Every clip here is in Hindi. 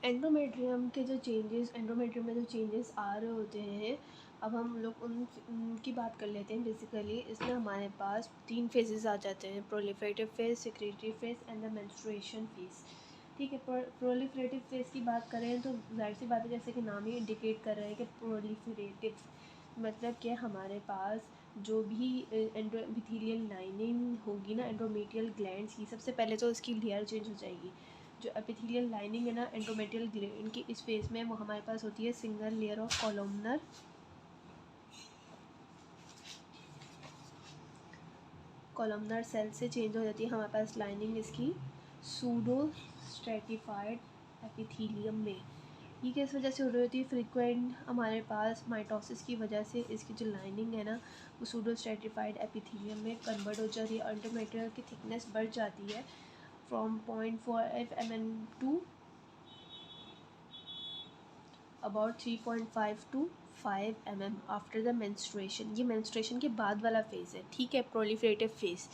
एंडोमेट्रियम में जो चेंजेस आ रहे होते हैं, अब हम लोग उनकी बात कर लेते हैं। बेसिकली इसमें हमारे पास 3 फेजेस आ जाते हैं, proliferative phase, secretary phase and the menstruation phase. ठीक है, प्रोलिफरेटिव फेज की बात करें तो जाहिर सी बात है, जैसे कि नाम ही इंडिकेट कर रहा है कि प्रोलिफरेटिव मतलब कि हमारे पास जो भी एंडोमेट्रियल लाइनिंग होगी ना एंडोमेट्रियल ग्लैंड्स की, सबसे पहले तो इसकी लेयर चेंज हो जाएगी। जो एपिथेलियल लाइनिंग है ना एंडोमेट्रियल ग्लैंड की, इस फेज में वो हमारे पास होती है single layer of columnar cell से चेंज हो जाती है हमारे पास लाइनिंग इसकी सूडो स्ट्रेटिफाइड एपिथेलियम में। ये किस वजह से हो रही होती है? फ्रीक्वेंट हमारे पास माइटोसिस की वजह से इसकी जो लाइनिंग है ना वो सूडो स्ट्रेटिफाइड एपिथेलियम में कन्वर्ट हो जाती है। एंडोमेट्रियल की थिकनेस बढ़ जाती है from 0.5 mm to about 3.5 to 5 mm after the menstruation. ये मेंस्ट्रुएशन के बाद वाला फेज़ है, ठीक है, प्रोलिफरेटिव फेज़।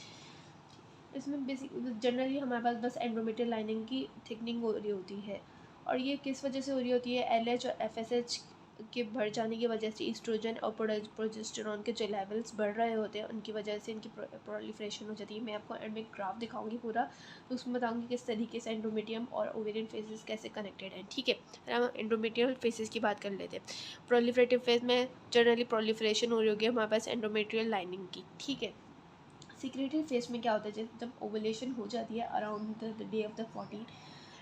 इसमें बेसिक जनरली हमारे पास बस एंडोमेट्रियल लाइनिंग की थिकनिंग हो रही होती है, और ये किस वजह से हो रही होती है? LH और FSH के बढ़ जाने की वजह से, ईस्ट्रोजन और प्रोजेस्टेरॉन के जो लेवल्स बढ़ रहे होते हैं उनकी वजह से इनकी प्रोलिफरेशन हो जाती है। मैं आपको एंड में ग्राफ दिखाऊंगी पूरा, तो उसमें बताऊंगी किस तरीके से एंडोमेट्रियम और ओवेरियन फेजेस कैसे कनेक्टेड हैं। ठीक है, हम एंडोमेट्रियल फेजेस की बात कर लेते हैं। प्रोलिफरेटिव फेज में जनरली प्रोलिफरेशन हो रही होगी हमारे पास एंडोमेट्रियल लाइनिंग की। ठीक है, सिक्रेटरी फेज में क्या होता है? जब ओवुलेशन हो जाती है around the day of the 14,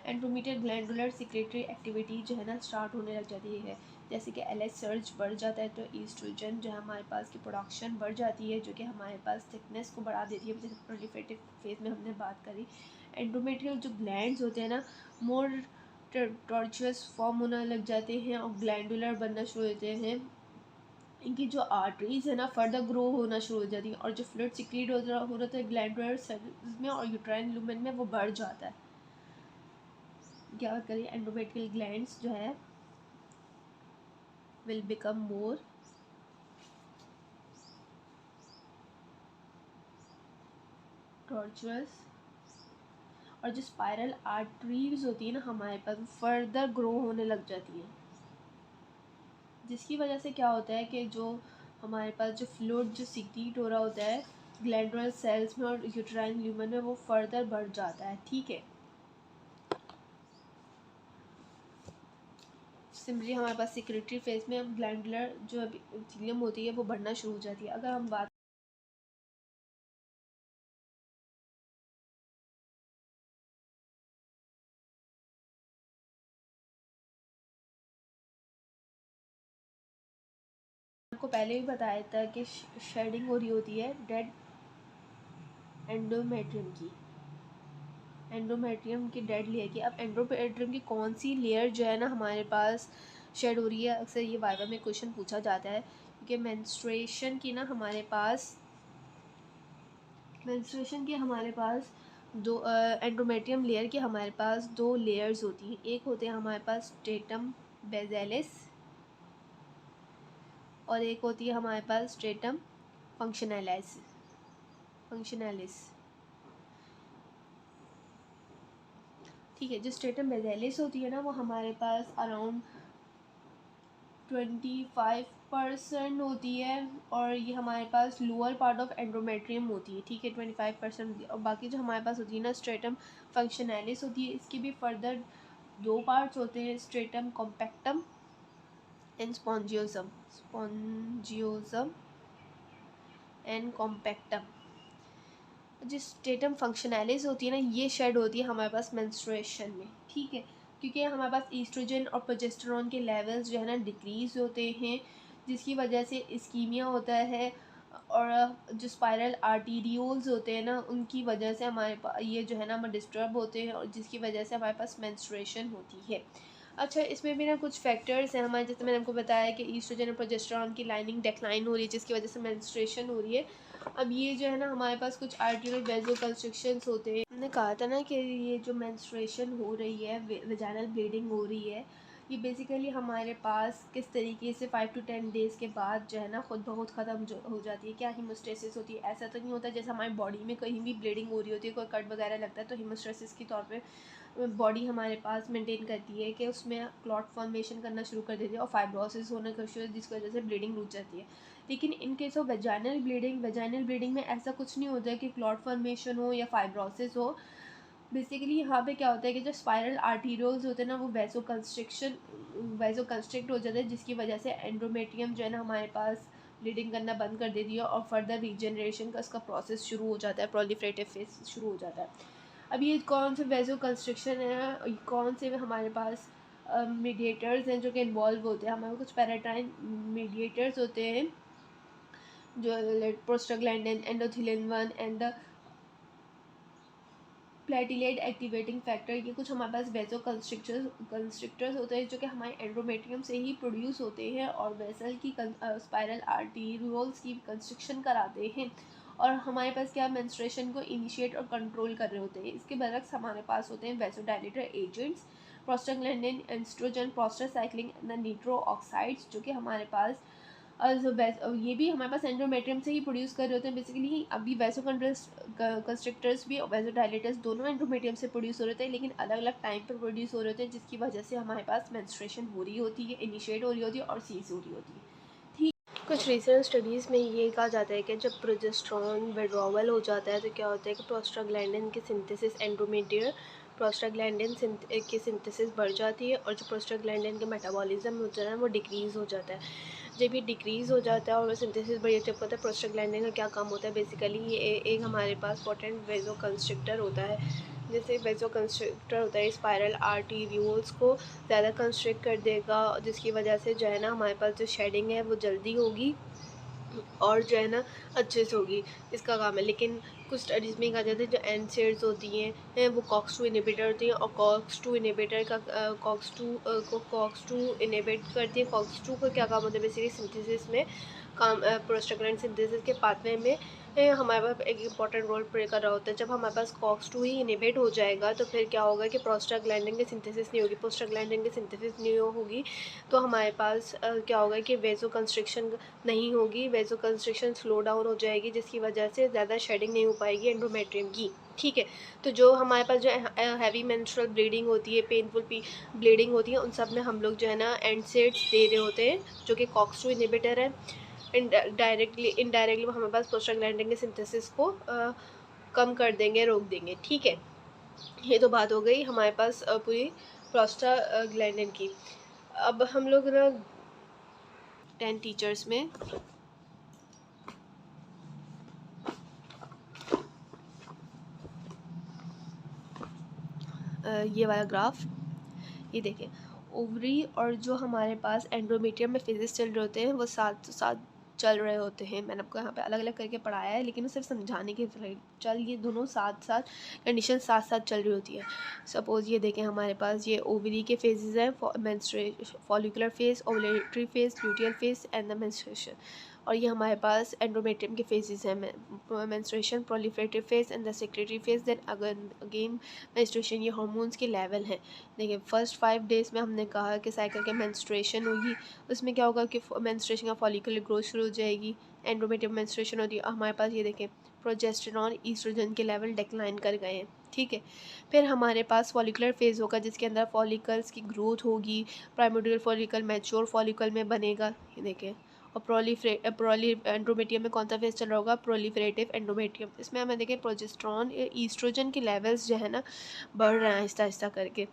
endometrial glandular secretory activity जो है ना स्टार्ट होने लग जाती है। जैसे कि LH सर्च बढ़ जाता है तो ईस्ट्रोजन जो है हमारे पास की प्रोडक्शन बढ़ जाती है, जो कि हमारे पास थिकनेस को बढ़ा देती है। जैसे प्रोलिफरेटिव फेज में हमने बात करी, एंडोमेट्रियल जो ग्लैंड्स होते हैं ना मोर टॉर्चुअस फॉर्म होने लग जाते हैं और ग्लैंडुलर बनना शुरू होते हैं। इनकी जो आर्टरीज है ना फर्दर ग्रो होना शुरू हो जाती है, और जो फ्लूइड सिक्रीट हो रहा है ग्लैंडुलर सेल्स में और यूट्राइन लूमेन में वो बढ़ जाता है। क्या बात करिए, एंडोमेट्रियल ग्लैंड्स जो है विल बिकम मोर टॉर्चुअस, और जो स्पाइरल आर्टरीज होती है ना हमारे पास फर्दर ग्रो होने लग जाती है, जिसकी वजह से क्या होता है कि जो हमारे पास जो फ्लूइड जो सिक्रीट हो रहा होता है ग्लैंडुलर सेल्स में और यूट्राइन ल्यूमेन में वो फर्दर बढ़ जाता है। ठीक है, सिंपली हमारे पास सिक्रेटरी फेज में अब ग्लैंडुलर जो एपिथेलियम होती है वो बढ़ना शुरू हो जाती है। अगर हम बात आपको पहले भी बताया था कि शेडिंग हो रही होती है डेड एंडोमेट्रियम की, डेड लेयर की। अब एंडोमेट्रियम की कौन सी लेयर जो है ना हमारे पास शेड हो रही है, अक्सर ये वाइवा में क्वेश्चन पूछा जाता है, क्योंकि मेंस्ट्रुएशन की ना हमारे पास दो एंडोमेट्रियम लेयर की हमारे पास दो लेयर्स होती हैं। एक होते हैं हमारे पास स्ट्रेटम बेसेलिस और एक होती है हमारे पास स्ट्रेटम फंक्शनैलिस। ठीक है, जो स्ट्रेटम बेसेलिस होती है ना वो हमारे पास अराउंड 25% होती है, और ये हमारे पास लोअर पार्ट ऑफ एंडोमेट्रियम होती है। ठीक है, 25% होती है, और बाकी जो हमारे पास होती है ना स्ट्रेटम फंक्शनैलिस होती है। इसके भी फर्दर दो पार्ट्स होते हैं, स्ट्रेटम कॉम्पैक्टम एंड स्पॉन्जियोजम एंड कॉम्पैक्टम। जिस स्ट्रेटम फंक्शनैलिस होती है ना ये शेड होती है हमारे पास मेंस्ट्रुएशन में। ठीक है, क्योंकि हमारे पास ईस्ट्रोजन और प्रोजेस्टेरॉन के लेवल्स जो है ना डिक्रीज होते हैं, जिसकी वजह से इस्कीमिया होता है, और जो स्पाइरल आर्टीरियोल्स होते हैं ना उनकी वजह से हमारे पास ये जो है ना हम डिस्टर्ब होते हैं, और जिसकी वजह से हमारे पास मेंस्ट्रुएशन होती है। अच्छा, इसमें भी ना कुछ फैक्टर्स हैं हमारे, जैसे मैंने आपको बताया कि ईस्ट्रोजन और प्रोजेस्टेरॉन की लाइनिंग डिक्लाइन हो रही है, जिसकी वजह से मेंस्ट्रुएशन हो रही है। अब ये जो है ना हमारे पास कुछ आर्टियल वेजोकंस्ट्रिक्शंस होते हैं। हमने कहा था ना कि ये जो मेंस्ट्रुएशन हो रही है, वेजाइनल ब्लीडिंग हो रही है, ये बेसिकली हमारे पास किस तरीके से 5 to 10 डेज़ के बाद जो है ना खुद ब खुद ख़त्म हो जाती है। क्या हीमोस्टेसिस होती है? ऐसा तो नहीं होता जैसे हमारी बॉडी में कहीं भी ब्लीडिंग हो रही होती है, कोई कट वगैरह लगता है तो हीमोस्टेसिस के तौर पे बॉडी हमारे पास मेंटेन करती है कि उसमें क्लॉट फॉर्मेशन करना शुरू कर देती है और फाइब्रोसिस होना शुरू, जिसकी वजह से ब्लीडिंग रुक जाती है। लेकिन in case of vaginal bleeding में ऐसा कुछ नहीं होता है कि क्लॉट फॉर्मेशन हो या फाइब्रोसिस हो। बेसिकली यहाँ पे क्या होता है कि जो स्पाइरल आर्टीरियोल्स होते हैं ना, वो वैसो कंस्ट्रिक्ट हो जाते हैं, जिसकी वजह से एंडोमेट्रियम जो है ना हमारे पास ब्लीडिंग करना बंद कर देती है और फर्दर रीजनरेशन का इसका प्रोसेस शुरू हो जाता है, प्रोलिफरेटिव फेज शुरू हो जाता है। अब ये कौन से वैसो कंस्ट्रिक्शन है, कौन से हमारे पास मीडिएटर्स हैं जो कि इन्वॉल्व होते हैं। हमारे कुछ पैराटाइन मीडिएटर्स होते हैं जो prostaglandin, endothelin 1 and the platelet activating factor, ये कुछ हमारे पास वैसो कंस्ट्रिक्टर्स होते हैं जो कि हमारे एंड्रोमेट्रियम से ही प्रोड्यूस होते हैं और वेसल की स्पाइरल आर्टीरियोल्स की कंस्ट्रक्शन कराते हैं और हमारे पास क्या मेंस्ट्रुएशन को इनिशिएट और कंट्रोल कर रहे होते हैं। इसके बरक्स हमारे पास होते हैं vasodilator agents, prostaglandin, estrogen, prostacyclin and nitro oxides, जो कि हमारे पास ये भी हमारे पास एंडोमेट्रियम से ही प्रोड्यूस कर रहे होते हैं। बेसिकली अभी वैसो कंस्ट्रिक्टर्स भी और वैसोडाइलेटर्स दोनों एंडोमेट्रियम से प्रोड्यूस हो रहे थे, लेकिन अलग अलग टाइम पर प्रोड्यूस हो रहे थे, जिसकी वजह से हमारे पास मेंस्ट्रुएशन हो रही होती है, इनिशिएट हो रही होती है और सीज हो रही होती है। ठीक, कुछ रिसेंट स्टडीज़ में ये कहा जाता है कि जब प्रोजेस्टेरोन विड्रॉवल हो जाता है तो क्या होता है कि प्रोस्टाग्लैंडिन की सिंथेसिस एंडोमेट्रियल प्रोस्टाग्लैंडिन की सिंथेसिस बढ़ जाती है और जो प्रोस्टाग्लैंडिन का मेटाबॉलिज्म होता है वो डिक्रीज़ हो जाता है। जब ये डिक्रीज़ हो जाता है और वो सिंथेसिस बढ़ जाती है, पता है प्रोस्टाग्लैंडिन का क्या काम होता है। बेसिकली ये एक हमारे पास पोटेंट वेजो कंस्ट्रिक्टर होता है। जैसे वेजो कंस्ट्रिक्टर होता है, स्पाइरल आर्टीरियोल्स को ज़्यादा कंस्ट्रिक्ट कर देगा, जिसकी वजह से जो है ना हमारे पास जो शेडिंग है वो जल्दी होगी और जो है ना अच्छे से होगी, इसका काम है। लेकिन कुछ स्टडीज़ में कहा जाता है जो एनसेड्स होती हैं वो कॉक्स-2 इनहिबिटर होती हैं और कॉक्स-2 इनहिबिटर का कॉक्स-2 इनहिबिट करती है। कॉक्स-2 का क्या काम होता है, बेसिकली सिंथेसिस में काम, प्रोस्टाग्लैंडिन सिंथेसिस के पाथवे में हमारे पास एक इंपॉर्टेंट रोल प्ले कर रहा होता है। जब हमारे पास कॉक्स-2 ही इनहिबिट हो जाएगा तो फिर क्या होगा कि प्रोस्टाग्लैंडिन की सिंथेसिस नहीं होगी। प्रोस्टाग्लैंडिन की सिंथेसिस नहीं होगी तो हमारे पास क्या होगा कि वेजो कंस्ट्रिक्शन नहीं होगी, वेजो कंस्ट्रिक्शन स्लो डाउन हो जाएगी, जिसकी वजह से ज़्यादा शेडिंग नहीं हो पाएगी एंडोमेट्रियम की। ठीक है, तो जो हमारे पास जो हैवी मेंस्ट्रुअल ब्लीडिंग होती है, पेनफुल ब्लीडिंग होती है, उन सब में हम लोग जो है ना एनसेड्स दे रहे होते हैं जो कि कॉक्स-2 इनहिबिटर है। इनडायरेक्टली वो हमारे पास प्रोस्टाग्लैंडिन के सिंथेसिस को कम कर देंगे, रोक देंगे। ठीक है, ये तो बात हो गई हमारे पास पूरी प्रोस्टाग्लैंडिन की। अब हम लोग ना 10 टीचर्स में ये वाला ग्राफ, ये देखें, ओवरी और जो हमारे पास एंडोमेट्रियम में फेजेस चल रहे होते हैं वो साथ साथ चल रहे होते हैं। मैंने आपको यहाँ पे अलग अलग करके पढ़ाया है, लेकिन वो सिर्फ समझाने के चल ये दोनों साथ साथ कंडीशन साथ साथ चल रही होती है। सपोज़ ये देखें, हमारे पास ये ओवरी के फेजेस हैं, menstruation, follicular phase, ovulatory phase, luteal phase and the menstruation. और ये हमारे पास एंडोमेट्रियम के फेजेस हैं, menstruation, proliferative phase and the secretory phase, then again menstruation. ये हार्मोन्स के लेवल हैं। देखिए, फर्स्ट 5 डेज़ में हमने कहा कि साइकिल के मेंस्ट्रुएशन होगी, उसमें क्या होगा कि मेंस्ट्रुएशन का फॉलिकुलर ग्रोथ शुरू हो जाएगी, एंडोमेट्रियम मेंस्ट्रुएशन होती है। हमारे पास ये देखें, प्रोजेस्टेरॉन, ईस्ट्रोजन के लेवल डिक्लाइन कर गए हैं। ठीक है, फिर हमारे पास फॉलिकुलर फेज़ होगा जिसके अंदर फॉलिकल्स की ग्रोथ होगी, प्राइमोर्डियल फॉलिकल मैच्योर फॉलिकल में बनेगा। ये देखें, और एंडोमेट्रियम में कौन सा फेज चल रहा होगा, प्रोलिफरेटिव एंडोमेट्रियम। इसमें हमें देखें प्रोजेस्टेरॉन, ईस्ट्रोजन के लेवल्स जो है ना बढ़ रहे हैं आहिस्ता आहिस्ता करके,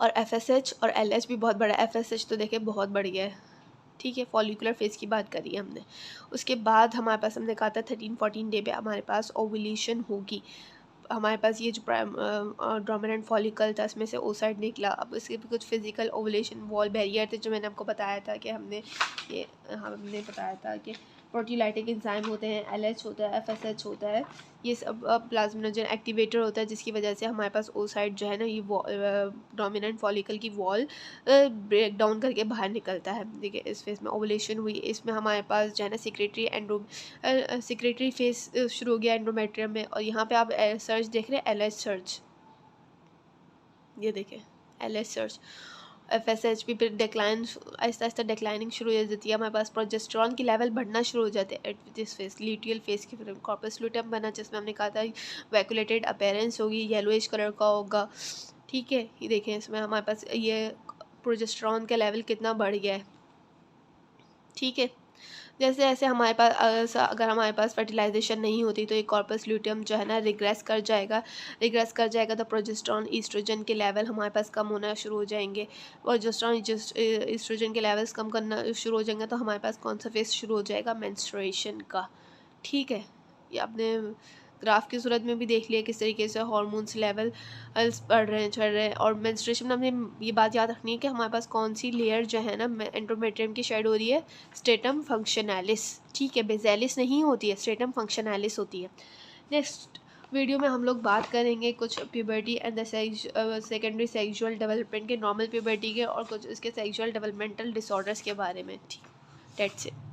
और FSH और LH भी बहुत बड़ा है। FSH तो देखिए बहुत बढ़ गया है। ठीक है, फॉलिकुलर फेज़ की बात करी हमने। उसके बाद हमारे पास हमने कहा था 13-14 डे पे हमारे पास ओवुलेशन होगी। हमारे पास ये जो डोमिनेंट फॉलिकल था इसमें से ओसाइट निकला। अब इसके भी कुछ फिजिकल ओवुलेशन वॉल बैरियर थे जो मैंने आपको बताया था कि हमने बताया था कि प्रोटीलाइटिक एंजाइम होते हैं, LH होता है, FSH होता है, ये सब प्लाज्मिनोजन एक्टिवेटर होता है, जिसकी वजह से हमारे पास ओसाइट जो है ना ये डोमिनेंट फॉलिकल की वॉल ब्रेक डाउन करके बाहर निकलता है। देखिए, इस फेज़ में ओवुलेशन हुई, इसमें हमारे पास जो है ना सेक्रेटरी फेज शुरू हो गया एंडोमेट्रियम में। और यहाँ पे आप सर्च देख रहे हैं, LH सर्च, ये देखें LH सर्च। FSH भी डिक्लाइन आहिस्ता आहिस्ता डिक्लाइनिंग शुरू हो जाती है, हमारे पास प्रोजेस्टेरॉन की लेवल बढ़ना शुरू हो जाते हैं at this face, luteal face की फिर कॉर्पस ल्यूटियम बना जिसमें हमने कहा था वैकुलेटेड अपीयरेंस होगी, येलोइश कलर का होगा, ठीक है। ये देखें इसमें हमारे पास ये प्रोजेस्टेरॉन का लेवल कितना बढ़ गया है, ठीक है। जैसे जैसे हमारे पास अगर हमारे पास फर्टिलाइजेशन नहीं होती तो ये कॉर्पस ल्यूटियम जो है ना रिग्रेस कर जाएगा तो प्रोजेस्टेरॉन ईस्ट्रोजन के लेवल हमारे पास कम होना शुरू हो जाएंगे। प्रोजेस्टेरॉन ईस्ट्रोजन के लेवल्स कम करना शुरू हो जाएंगे तो हमारे पास कौन सा फेस शुरू हो जाएगा, मेंस्ट्रुएशन का, ठीक है। ये आपने ग्राफ की सूरत में भी देख लिया किस तरीके से हार्मोन्स लेवल बढ़ रहे हैं चढ़ रहे हैं। और मेंस्ट्रुएशन में हमने ये बात याद रखनी है कि हमारे पास कौन सी लेयर जो है ना एंडोमेट्रियम की शेड हो रही है, स्ट्रेटम फंक्शनैलिस, ठीक है, बेसेलिस नहीं होती है, स्ट्रेटम फंक्शनैलिस होती है। नेक्स्ट वीडियो में हम लोग बात करेंगे कुछ puberty and the secondary sexual development के, नॉर्मल प्यूबर्टी के और कुछ इसके सेक्सुअल डेवलपमेंटल डिसऑर्डर्स के बारे में, ठीक, दैट्स इट।